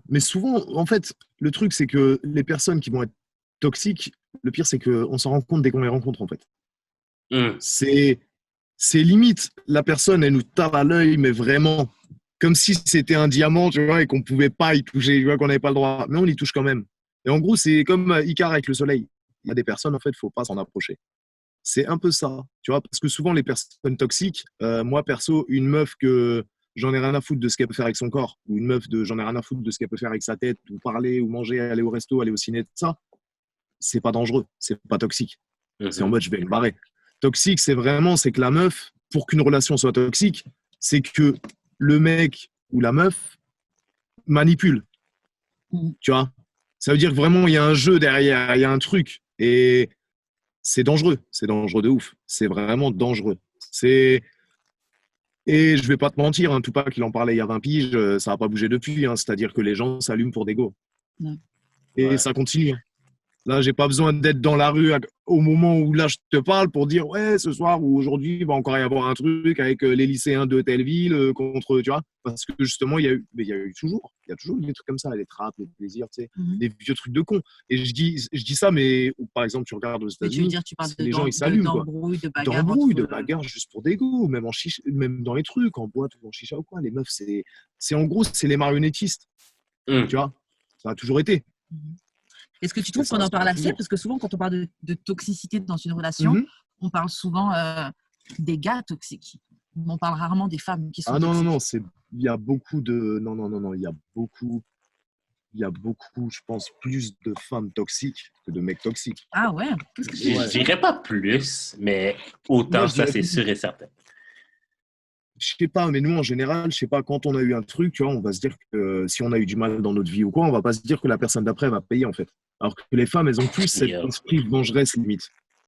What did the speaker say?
Mais souvent, en fait, le truc, c'est que les personnes qui vont être toxiques, le pire, c'est qu'on s'en rend compte dès qu'on les rencontre, en fait. Hum. C'est, c'est limite, la personne, elle nous tape à l'œil, mais vraiment, comme si c'était un diamant, tu vois, et qu'on pouvait pas y toucher, tu vois, qu'on n'avait pas le droit. Mais on y touche quand même. Et en gros, c'est comme Icare avec le soleil. Il y a des personnes, en fait, il faut pas s'en approcher. C'est un peu ça, tu vois, parce que souvent, les personnes toxiques, moi, perso, une meuf que j'en ai rien à foutre de ce qu'elle peut faire avec son corps, ou une meuf de j'en ai rien à foutre de ce qu'elle peut faire avec sa tête, ou parler, ou manger, aller au resto, aller au ciné, tout ça, c'est pas dangereux, c'est pas toxique. C'est en Mhm. mode, je vais me barrer. Toxique, c'est vraiment, c'est que la meuf, pour qu'une relation soit toxique, c'est que le mec ou la meuf manipule, Mm. tu vois. Ça veut dire que vraiment, il y a un jeu derrière, il y a un truc. Et c'est dangereux de ouf. C'est vraiment dangereux. C'est Et je vais pas te mentir, hein, Tupac, il en parlait il y a 20 piges, ça n'a pas bougé depuis, hein. C'est-à-dire que les gens s'allument pour des go. Ouais. Et Ouais. ça continue. Là, j'ai pas besoin d'être dans la rue au moment où là je te parle pour dire ouais, ce soir ou aujourd'hui, il va encore y avoir un truc avec les lycéens de telle ville contre, tu vois, parce que justement, il y a eu toujours, il y a toujours eu des trucs comme ça, les trappes, les plaisirs, tu sais, Mhm. des vieux trucs de con. Et je dis ça, mais par exemple, tu regardes aux Mais tu veux États-Unis, dire, tu parles les gens ils s'allument quoi, d'embrouilles, de bagarres d'embrouilles, entre. de bagarres juste pour des go, même en chicha, même dans les trucs, en boîte ou en chicha ou quoi. Les meufs, c'est en gros, c'est les marionnettistes, tu Hum. vois, ça a toujours été. Mhm. Est-ce que tu Et trouves qu'on ça en parle sera assez? toujours. Parce que souvent, quand on parle de toxicité dans une relation, Mhm. on parle souvent des gars toxiques. On parle rarement des femmes qui sont Ah non, non, non, toxiques. il y a beaucoup de. Non, non, non, non, il y a beaucoup, je pense, plus de femmes toxiques que de mecs toxiques. Ah ouais? Qu'est-ce que tu Je Ouais. dirais? dirais pas plus, mais Moi, autant, je ça, dirais c'est plus. sûr et certain. Je sais pas, mais nous, en général, je sais pas, quand on a eu un truc, tu vois, on va se dire que si on a eu du mal dans notre vie ou quoi, on va pas se dire que la personne d'après va payer, en fait. Alors que les femmes, elles ont plus cet Yo. esprit vengeresse, limite.